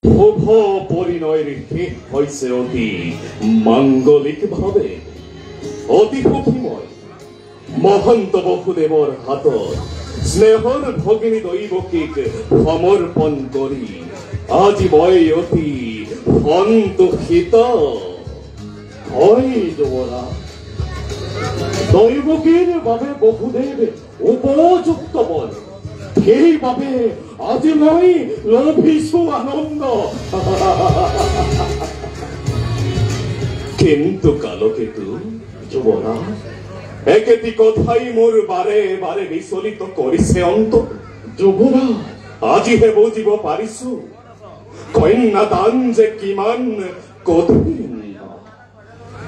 শুভ পৰিণয়ৰ শেষ হৈছে অতি মাংগলিকভাৱে। অতি সুখী মই মহন্ত বসুদেৱৰ হাতত স্নেহৰ ভগিনী দৈৱকীক সমৰ্পণ কৰি আজি মই অতি সন্তোষিত। হয় যুৱৰাজ, দৈৱকীৰ বাবে বসুদেৱ উপযুক্ত বল। সেইবাবে আজি মই লভিছো আনন্দ। কিন্তু কালকেতু যুৱৰাজ, একেটি কথাই মোৰ বাৰে বাৰে বিচলিত কৰিছে অন্তত। যুৱৰাজ, আজিহে বুজিব পাৰিছো কন্যাদান যে কিমান কঠিন।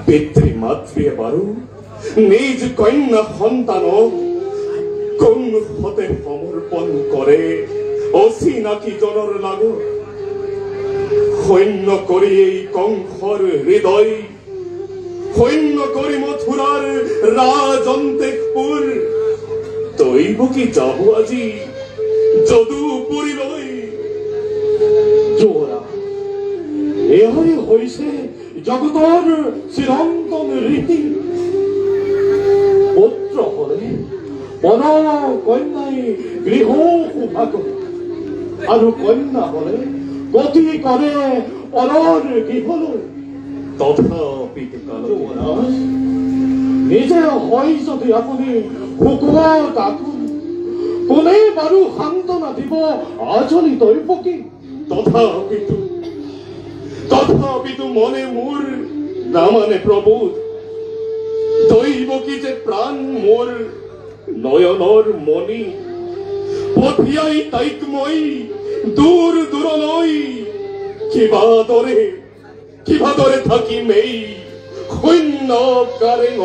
পিতৃ মাতৃয়ে বাৰু নিজ কন্যা সন্তানক কোন হতে সমৰ্পণ কৰে অচিনাকি জনৰ লাগত। সৈন্য কৰি এই কংসৰ হৃদয়, সৈন্য কৰি মথুৰাৰ ৰাজন্তেকপুৰ। দৈৱকী যাব আজি যদুপুৰীলৈ। যুৱৰাজ, এয়াই হৈছে জগতৰ চিৰন্তন ৰীতি। পুত্ৰ হলে পৰৰ কন্যাই গৃহ শোভা কৰে, আৰু কন্যা হলে গতি কৰে পৰৰ গৃহলৈ। তথাপিতো যুৱৰাজ, নিজে হয় যদি আপুনি শোকত আকুল, কোনে বাৰু সান্তনা দিব আজলি দৈৱকী? তথাপিতো মনে মোৰ নামানে প্ৰভু। দৈৱকী যে প্ৰাণ মোৰ নয়নৰ মণি, পঠিয়াই তাইক মই দূৰ দূৰলৈ। কিবা দৰে থাকিম এই শূন্য কাৰেঙত।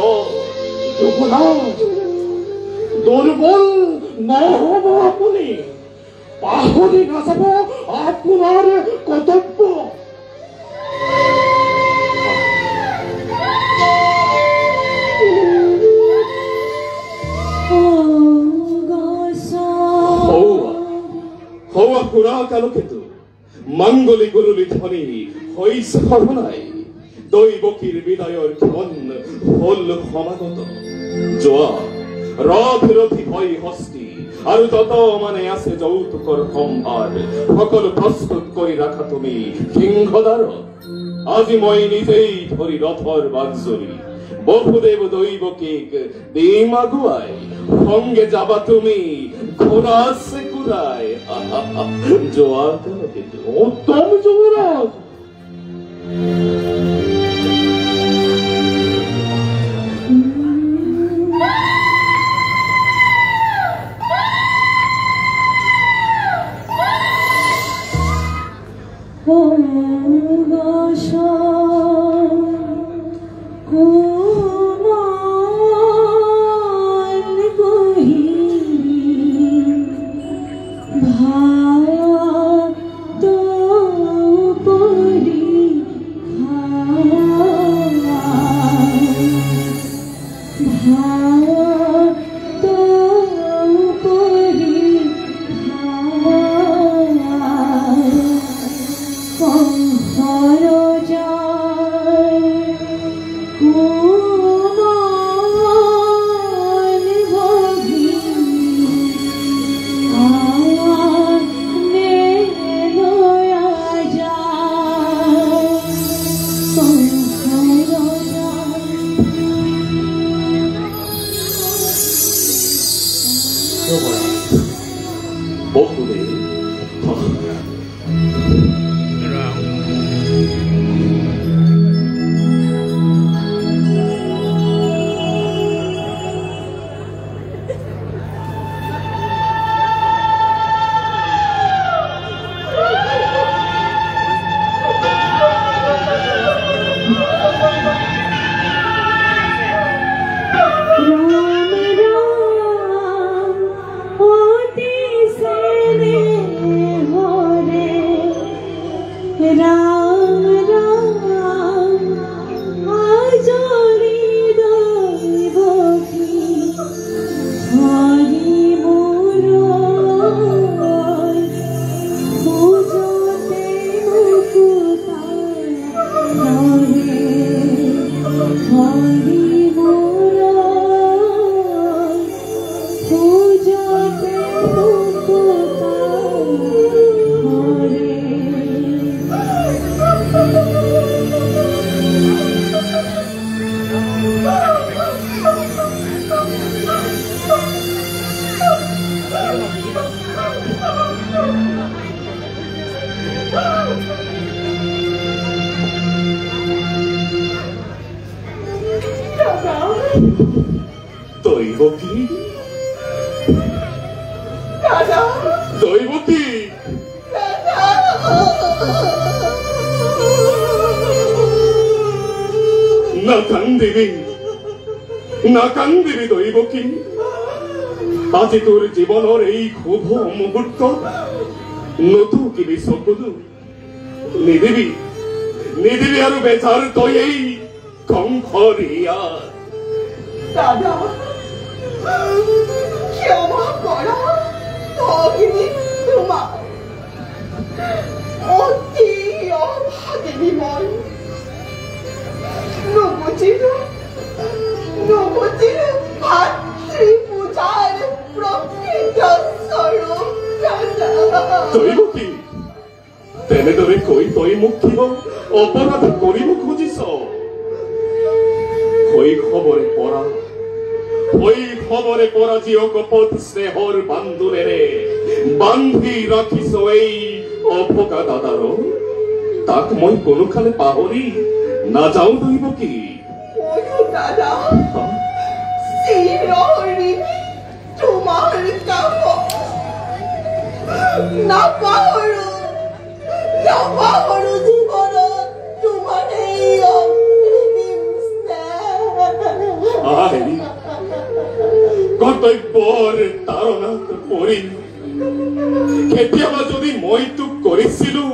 যুৱৰাজ, দুৰ্বল নহব আপুনি, পাহৰি নাযাব আপোনাৰ কৰ্তব্য। খুৰা কালকেতু মাংগলী গুৰুলি ধ্বনি হৈছে সঘনাই। দৈৱকীৰ বিদায়ৰ ক্ষণ হল সমাগত। যোৱা ৰথি হয় হস্তি, আৰু যত মানে আছে যৌতুকৰ সম্ভাৰ, সকলো প্ৰস্তুত কৰি ৰাখা তুমি সিংহদ্বাৰত। আজি মই নিজেই ধৰি ৰথৰ বাগজৰি বসুদেৱ দৈৱকীক দিম আগুৱাই। সঙ্গে যাবা তুমি ঘোড়া সেকুৰাই। যোৱা কালকেতু। উত্তম যুৱৰাজ। দৈবকী দাদা দৈবকী না কান্দিবি না কান্দিবি দৈবকী আজি তোৰ জীবনেৰ এই শুভ মুহূৰ্ত নতুকিবি চকুলো নিদিবি নিদিবি আৰু বেচাৰ তই এই কংসৰীয়া দাদা ক্ষমা করা অগ্নি তোমার অতি অভাগিনী মন নবুঝিল ভাতৃ পূজার প্রকৃত স্বরূপ দাদা দৈবকী তেনেদৰে কৈ তই মোক কিয় অপৰাধ কৰিব খুজিছ শৈশৱৰে পৰা জীয়ক পথ স্নেহৰ বান্ধোনেৰে বান্ধি ৰাখিছ এই অভগা দাদাৰ তাক মই কোনোকালে পাহৰি নাযাওঁ দৈবকী দাদা চিৰৰি তোমাৰ কাম নাপাহৰো জীৱনত তোমাৰ এই অকৃত্ৰিম স্নেহ কৰ্তব্যৰ তাৰণাত পৰি কেতিয়াবা যদি মই তোক কৰিছিলো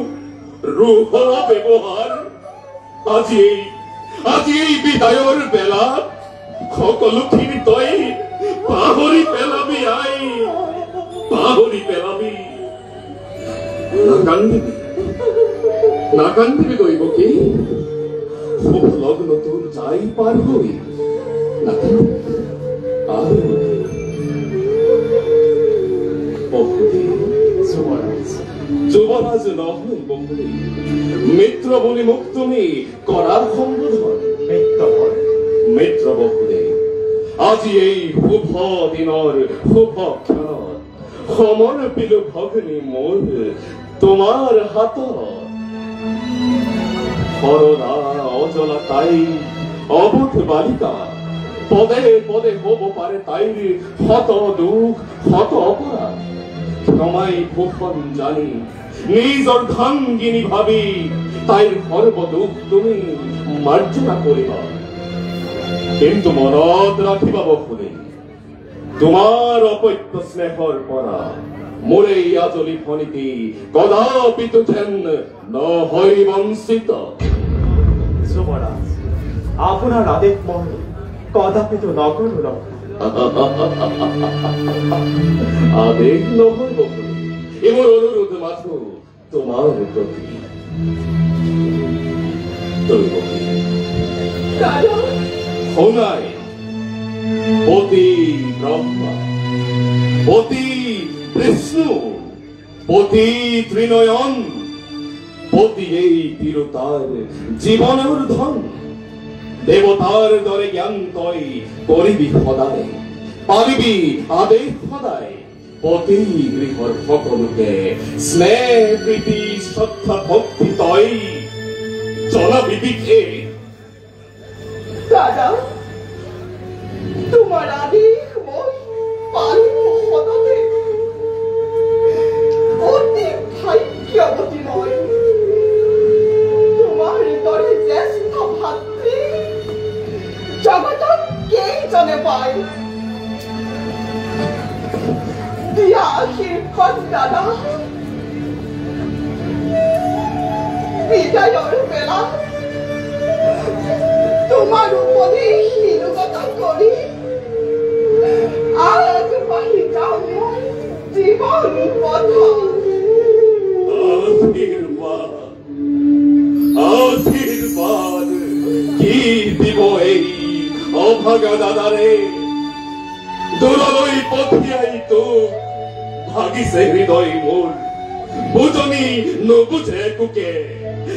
ৰোহ ব্যৱহাৰ আজি এই বিদায়ৰ বেলাত সকলোখিনি তই পাহৰি পেলাবি পাহৰি পেলাবি নাকান্দিবি দৈবকী শুভ লগ্ন তোৰ যাই পাৰ হৈ যুৱৰাজ নহয় বন্ধুনী মিত্ৰ বুলি মোক তুমি কৰাৰ সম্বোধন মিত্ৰ বন্ধুনী আজি এই শুভ দিনৰ শুভ ক্ষণত সমৰ্পিলো ভগ্নী মোৰ তোমাৰ হাতত সৰলা অজলা তাই অবোধ বালিকা পদে পদে হব পাৰে তাইৰ শত দুখ শত অপৰাধ ক্ষমাই ভূষণ জানি নিজৰ ধাংগিনী ভাবি তাইৰ সৰ্বদুখ তুমি মাৰ্জনা কৰিবা কিন্তু মনত ৰাখিবা বন্ধুনী তোমাৰ অপত্য স্নেহৰ পৰা মোৰ এই আজলি ফণিটি কদাপিতো যেন নহয় বঞ্চিত যুৱৰাজ আপোনাৰ আদেশ মই কদাপিতো নকৰো আদেশ নহয় বন্ধুনী এইবোৰ অনুৰোধ মাথো তোমাৰ প্ৰতি শুনাই পতি ব্ৰহ্মা পতি বিষ্ণু পতি ত্ৰিনয়ন পতি এই তিৰোতাৰ জীৱনৰ ধন দেৱতাৰ দৰে জ্ঞান তই কৰিবি সদায় পাৰিবি আদেশ সদায় পতি গৃহৰ সকলোকে স্নেহ প্ৰীতি শ্ৰদ্ধা ভক্তি তই জনাবি বিশেষ দাদা তোমাৰ আদেশ মই পালিব সদতে অতি ভাগ্যবতী মই তোমাৰ দৰে জ্যেষ্ঠ ভাতৃ জগতত কেইজনে পায় দিয়া আশীৰ্বাদ দাদা বিদায়ৰ বেলা তোমাৰ উপদেশ নিৰুগত কৰি আগবাঢ়ি যাওঁ মই জীবন আশীৰ্বাদ কি দিব এই অভাগা দাদাৰে দূৰলৈ পঠিয়াই তোক ভাগিছে হৃদয় মোৰ বুজনি নুবুজে কোকে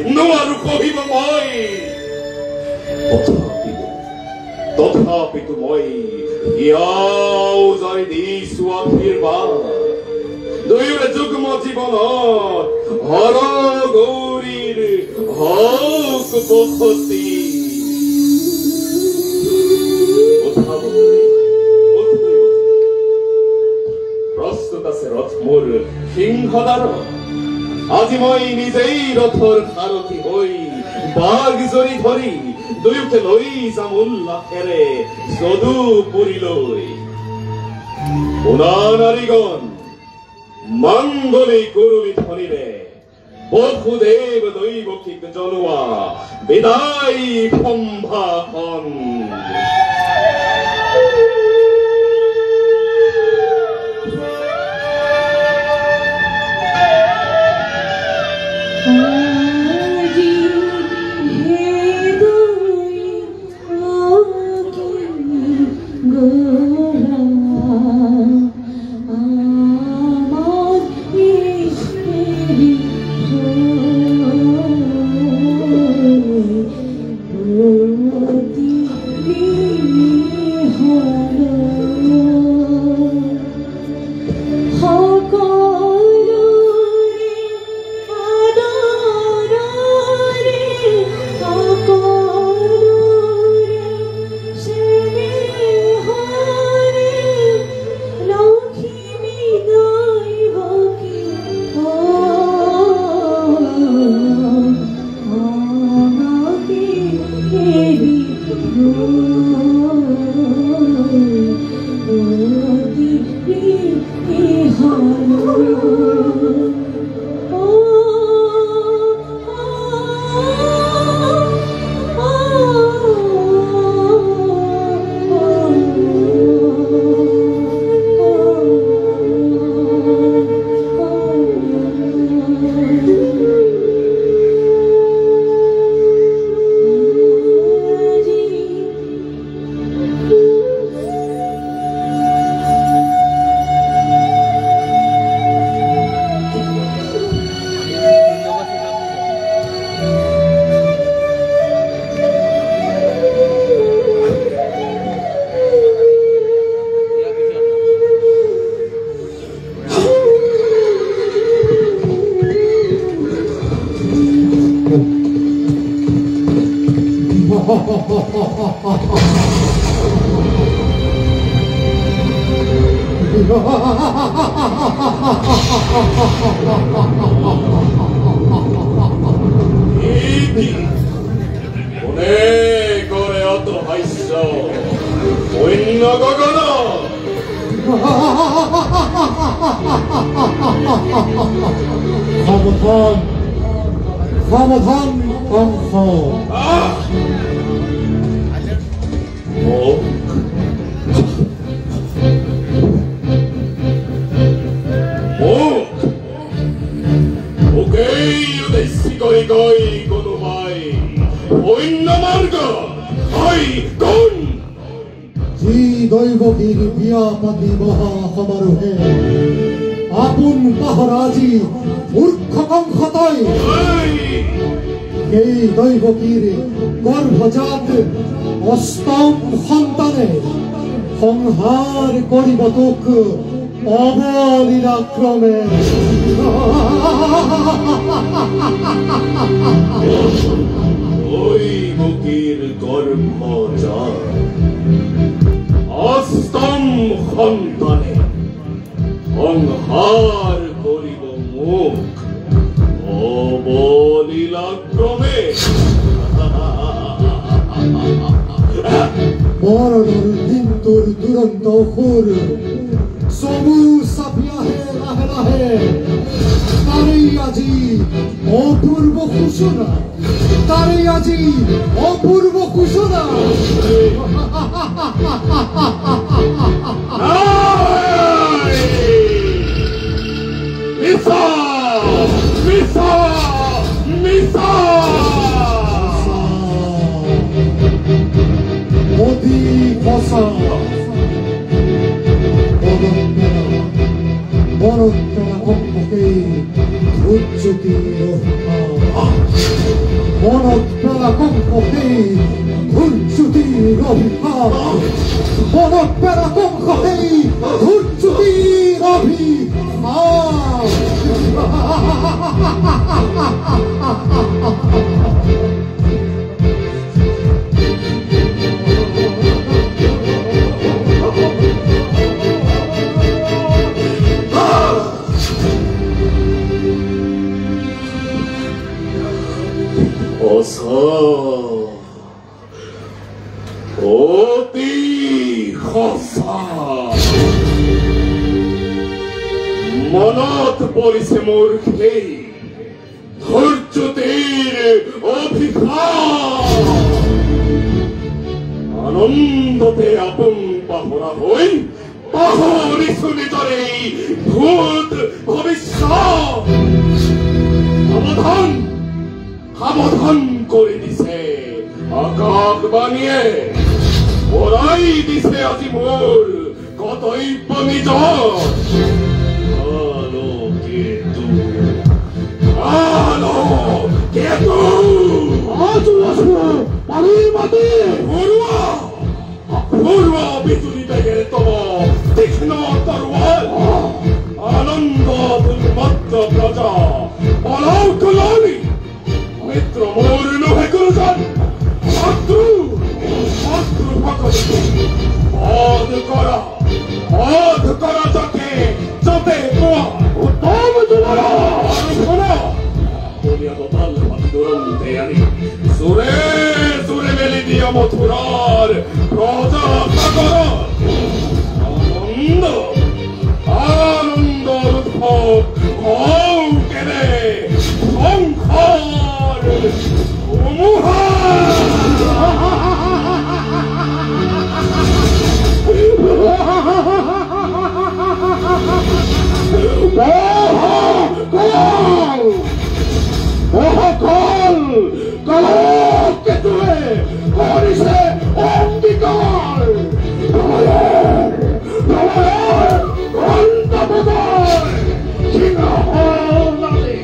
নোৱাৰো কহিব মই তথাপিতো মই ইয়াও জয় দিছো আশীৰ্বাদ দুয়োৰে যুগ্ম জীৱনত হৰগ গৌরীর হক বহতি প্রস্তুত আছে রথ মোর সিংহদার আজি মই নিজেই রথর সারথি হই বাঘ জরি ধরি দুয়োকে লৈ যাম উল্লাসেৰে যদুপুৰী লৈ শুনা নাৰীগণ মাঙ্গলিক গুৰুলি ধ্বনিৰে বসুদেৱ দৈৱকীক জনোৱা বিদায় সম্ভাষণ সংহার করিব তোক অবলীলাক্রমে ওই বুকির গর্ভ অস্তম সন্তানে সংহার করিব মুখ অবলীলাক্রমে মরণের মৃত্যুর দুরন্ত সুর চমু চাপি আহে লাহে লাহে তাৰেই আজি অপূৰ্ব সূচনা তাৰেই আজি অপূৰ্ব সূচনা মিছা মিছা মিছা অতি সঁচা মনত্বেৰা সম্মুখেই উজ্জ্যোতি মনত্বেৰা সম্মুখেই উজ্জ্যোতিৰ অভিভাৱ মনত্বেৰা সম্মুখেই উজ্জ্যোতিৰ অভিভাৱ 어서 어디 가사 মনত পৰিছে মোৰ সেই ধৈৰ্য্যটিৰ অভিঘাত আনন্দতে আপোন পাহৰা হৈ পাহৰিছো নিজৰে ভূত ভৱিষ্যত সাৱধান সাৱধান কৰি দিছে আকাশবাণীয়ে পৰাই দিছে আজি মোৰ কৰ্তব্য নিজৰ আনন্দ উন্মত্ত প্রজা পলাও কলনি মিত্র মোর নহে গুরুজন শত্রু শত্রু ভগবতী বধ করা যাকে যতে উত্তম তোমারা দোতাল পাতি দুরন্তে আনি সুরে সুরে মেলি দিয়া মথুরার প্রজা সাগর আনন্দ আনন্দ উদ্ভব হও কেনে সংখ্যার que tú eres, por ese omnicar, cuánta poder, sin ahorrarle,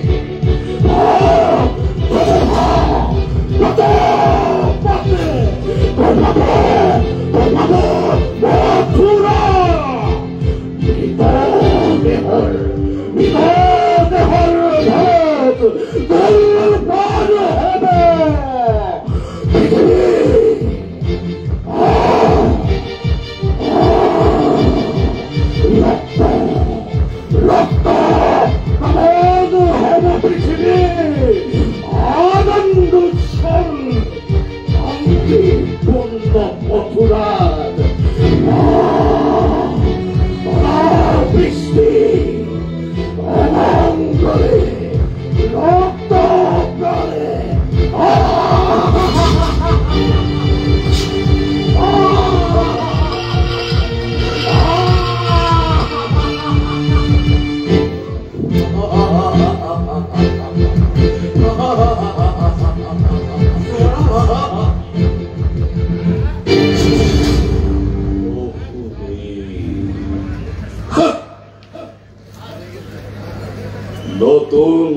নতুন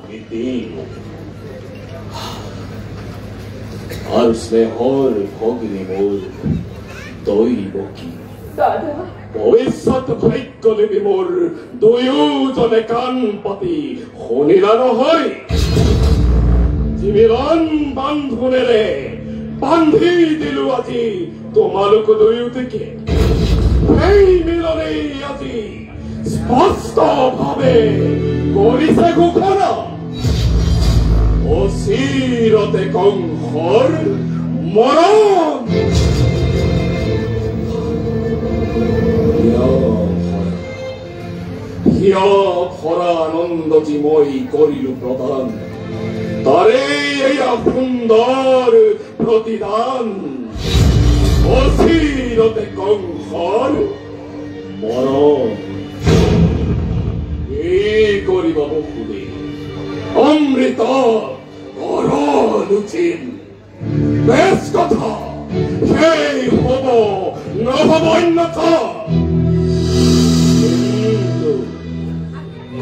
নীতি আর স্নেহর ভগ্নী মোর দৈব কি ভবিষ্যৎ ভাগ্য দেবী মোর দুয়োজনে কাণ পাতি শুনিলা নহয় জীৱন বান্ধোনেৰে বান্ধি দিলো আজি তোমালোক দুয়োটিকে সেই মিলনেই আজি স্পষ্ট ভাবে কৰিছে ঘোষণা অচিৰতে কংসৰ মৰণ হিয় ভৰা আনন্দজি মই কৰিলো প্ৰদান তাৰে এয়া সুন্দৰ প্ৰতিদান অচিৰতে কংসৰ মৰণ এই কৰিব বহুদে অমৃত অৰুচিত বেশ কথা সেই হব নহব অন্যথা কিন্তু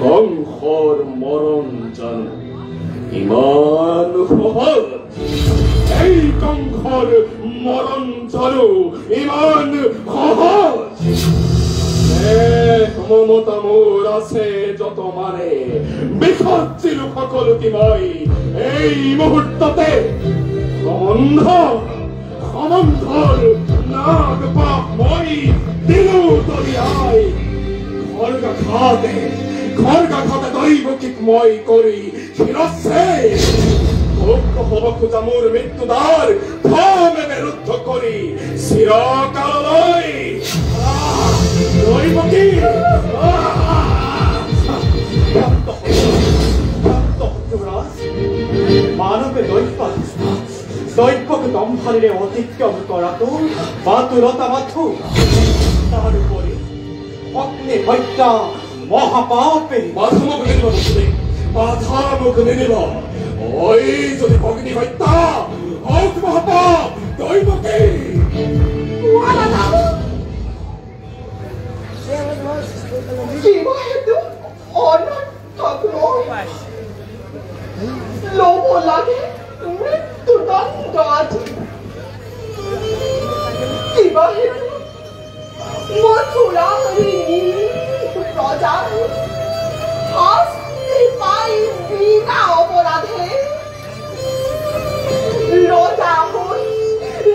কংসৰ মৰণ জানো ইমান সহজ এই কংসৰ মৰণ জানো ইমান সহজ মমতা মোর আছে যত মানে বিখচ্ছিল সকলকে মই এই মুহূর্ততে সমন্ধর নাগ পাপ মই দিলু দরিয়ায় খড়গা খাতে দৈবকিক মই করি শিরস্যে ভক্ত হব খোঁজা মোর মৃত্যুদার ধমে বিরুদ্ধ করি চিরকাললৈ দৈবকী মানবে দৈবক দম্ভারে অতিক্রম করাতো বাতুলতা মাথু তার উপরে অগ্নি হত্যা মহাপাপে বাধা মুখ নিনিব ওই যদি অগ্নি হত্যা হোক মহাপাপ দৈবকী জীবাহেতু অনর্থক নয় লোভ লাগে মৃত্যুদণ্ড আছে জীবাহেতু মথুরারি প্রজা শাস্তি পাই বিনা অপরাধে রোজা হই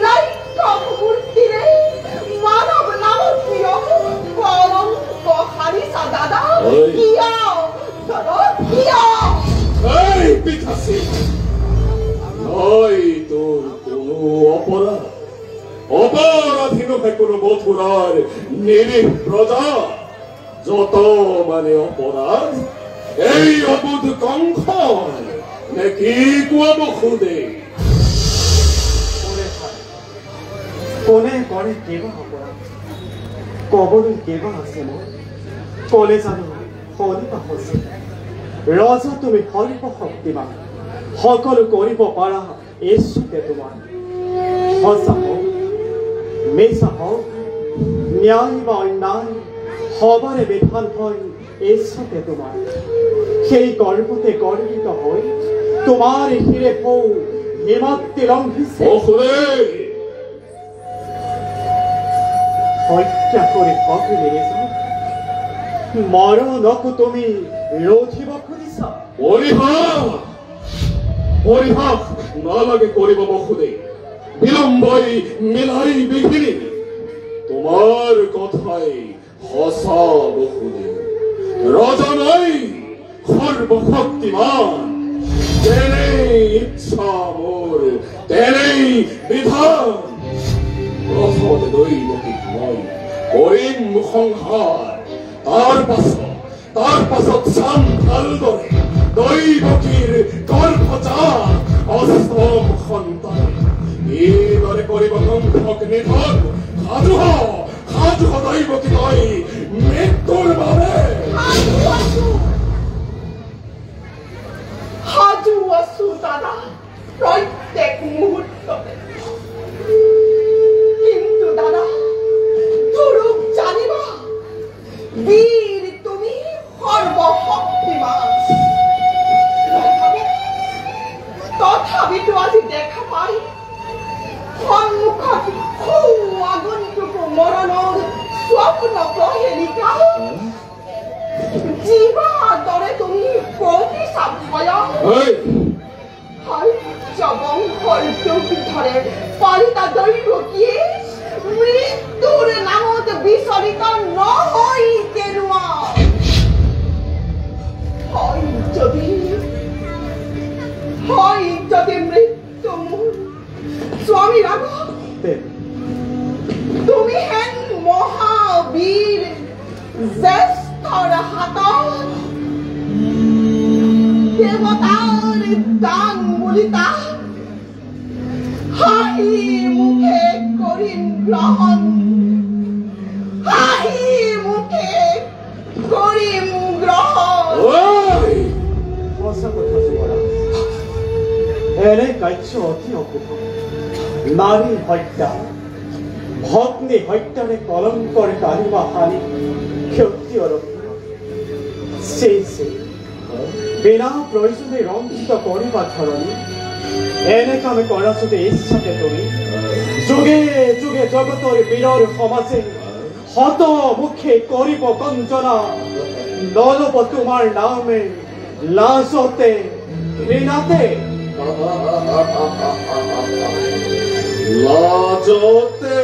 রাইকম মূর্তিরে মানব নামপ্রিয় কলঙ্ক হারিসা দাদা কিয়া দাদা কিয়া এই পিতাসী নয় তোর কোনো অপরাধী নহে কোনো মথুরার নিরীহ প্রজা যত মানে অপরাধ এই অবুধ কঙ্খ নাকি কুয়াব খুদে কোনে করে কেবা অপরাধ কবরে কেবা আছে মই কলে জানো কলিবা হৈছে ৰজা তুমি সৰ্ব শক্তিমান সকলো কৰিব পাৰা ঈশ্বৰে তোমাৰ সঁচা হওক মিছা হওক ন্যায় বা অন্যায় সবৰে বিধান হয় ঈশ্বৰে তোমাৰ সেই গৰ্ভতে গৰ্বিত হৈ তোমাৰ শিৰে পৌ হিমাত্তি লম্ভিছে হত্যা কৰি ভাবিলে মৰণকো তুমি ৰোধিব খুজিছা পরিহাস নালাগে করিব বসুদে বিলম্বই মিলাই বিঘিনি তোমার কথাই হসা বসুদে রাজা নাই সর্বশক্তিমান তেনেই ইচ্ছা মোর তেনেই বিধান রসদ দৈবকিক মই করিম সংহার তার পাছত চান ভালদৰে দৈবকীৰ গৰ্ভজাত অষ্টম সন্তান এইদৰে কৰিব কংসক নিধন সাজু দৈবকী তই মৃত্যুৰ বাবে সাজু আছো দাদা প্ৰত্যেক মুহূৰ্ততে কিন্তু দাদা দুৰূপ জানিবা বীৰ তুমি সৰ্বশক্তিমান তথাপিতো আজি দেখা পাই সন্মুখত আগন্তুক মৰণৰ স্বপ্ন প্ৰহেলিকা জীৱা দৰে তুমি প্ৰতিছা ভয় বংশৰ দুখ ধৰে পালিতা দৈবকীয়ে মৃত্যুৰ নামত বিচলিত নহয় কেৰুৱা হয় যদি মৃত্যু মোৰ স্বামী ৰাগ তুমি হেন মহাবীৰ জ্যেষ্ঠৰ হাতত দেৱতাৰ দান বুলি তাক হাঁহি মুখে কৰিম গ্ৰহণ হাঁহি মুখে কৰিম গ্ৰহণ সঁচা কথা যোৱা এনে কাৰ্য অতি অশুভ নাৰী হত্যা ভগ্নী হত্যাৰে কলংকৰ কালিবা হানি ক্ষতি বিনা প্ৰয়োজনে ৰঞ্জিত কৰিবা ধৰণী এনে কামে কৰাচোতে ইচ্ছাতে তুমি যুগে যুগে জগতৰ বীৰৰ সমাজে হত মুখে করিব কঞ্চনা দলব তোমার নামে লাজতে ঘৃণাতে লাজতে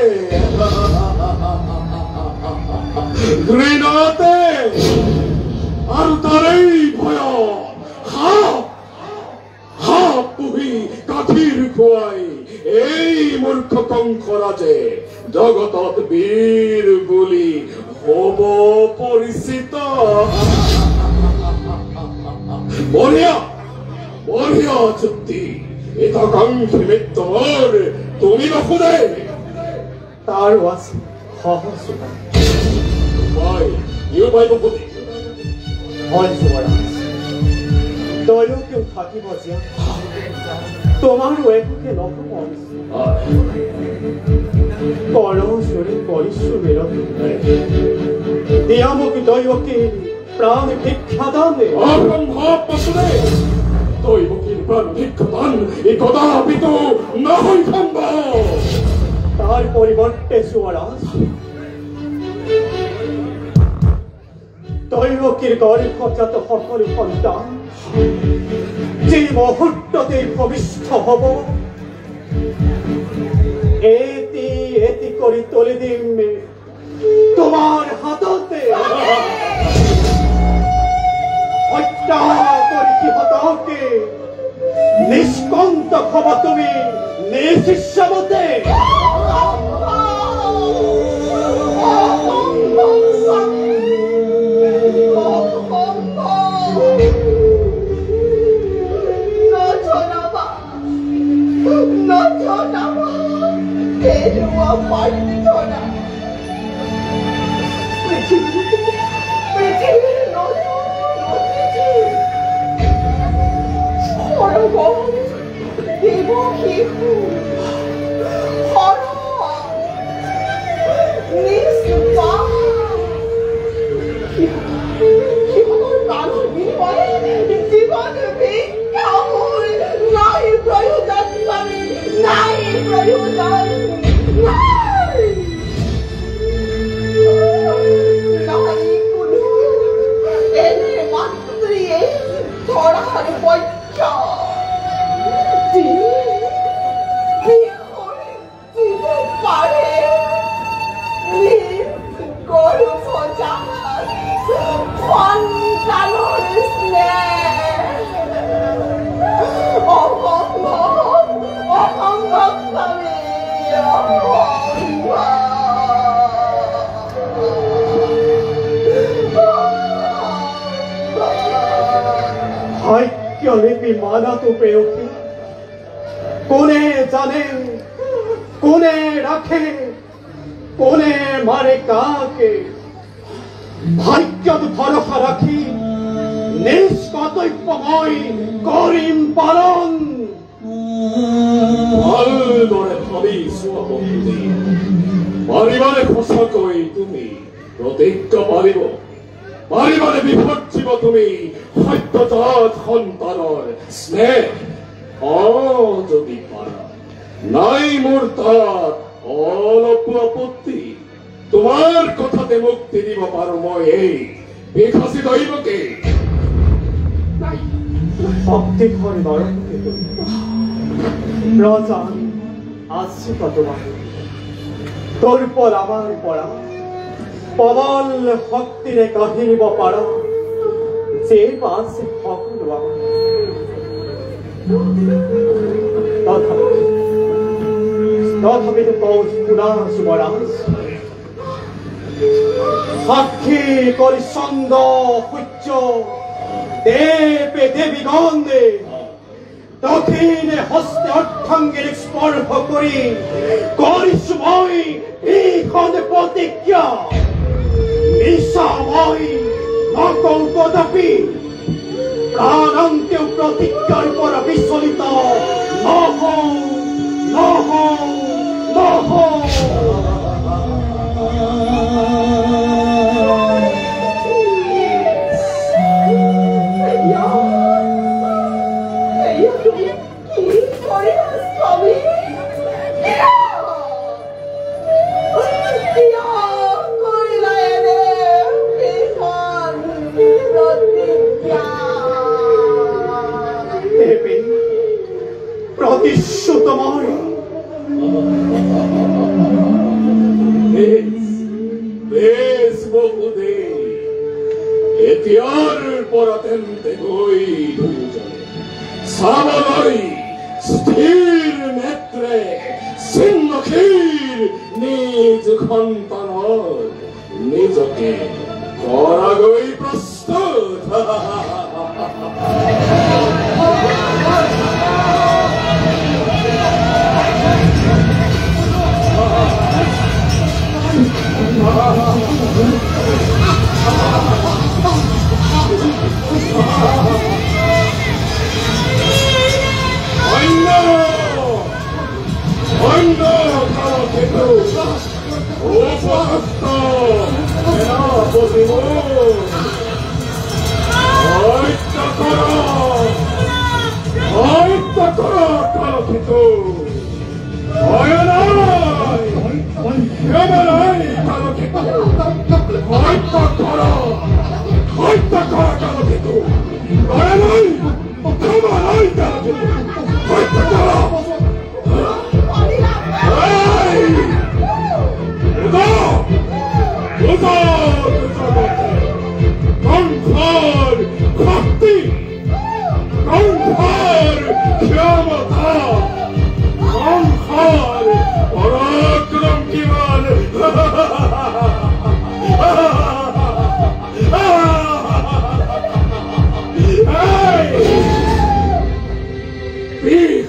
ঘৃণাতে আর তারই ভয় হাপ পুহি কাঠির খোয়াই এই মূর্খ কঙ্করাজে জগতত বীর বুলি হব পরিচিত বঢ়িয়া বঢ়িয়া যুক্তি একাকাঙ্ক্ষী মিত্র মোর তুমি বাসুদে তারও আছে সহজ উপায় ভাই ইউ ভাই বাসুদে হয় যুবরাজ তইও কেউ থাকিব যে তোমারও এককে নথব করশরী পরিশ্রমের দিয়ামকে দৈবকে প্রাণ ভিক্ষা দানে অসম্ভব বাসুদে দৈবকীর প্রাণ ভিক্ষা দান এ কদাপি তো না হয় সম্ভব তার পরিবর্তে যুবরাজ দৈবকীর গর্ভজাত সকল সন্তান যে মুহূর্ততে ভবিষ্ঠ হব এটি এটি করে তুলে দিন তোমার হাততে হত্যা করি কি হতকে নিষ্কন্ত খব তুমি নিশিষ্যবতে লিপি মানা তো পেরোকে কোনে জানে কোনে রাখে কোনে মারে কাকে ভাগ্যত ভরসা রাখি নিষ্কর্তব্যময় করিম পালন ভাল দরে ভাবি সুবন্ধি পারিবারে খোসাকৈ তুমি প্রতিজ্ঞা পারিব পারিবারে বিভর্জিব তুমি সত্যজাত সন্তানৰ স্নেহ যদি পাৰা নাই মোৰ তাত অলপ আপত্তি তোমাৰ কথাতে মুক্তি দিব পাৰো মই এই বিকাশী দৈবকে ভক্তি ঘরে নরকে রাজা আসছে তোমার তোর পর আমার পড়া প্রবল ভক্তিরে কাহিব পারা যে পাশে সকল তথাপি তো কৌশ পুরা যুবরাজ সাক্ষী করি ছন্দ সূর্য দেবে দেবীগন্ধে দক্ষিণে হস্তে অর্থাঙ্গের স্পর্শ করি করিস মই এইখন প্রতিজ্ঞা নিশাময় নকৌ কদাপি প্রাণান্তেও প্রতিজ্ঞার পর বিচলিত নহ নহ নহ করে প্রতিশ্রুতময়। বেশ বহুদেব, এতিয়াৰ পৰা তেন্তে গৈ দুজনে চাবলৈ স্থিৰ নেত্ৰে চিন্নখীৰ নিজ সন্তানৰ নিজকে কৰাগৈ প্ৰস্তুত। Hey!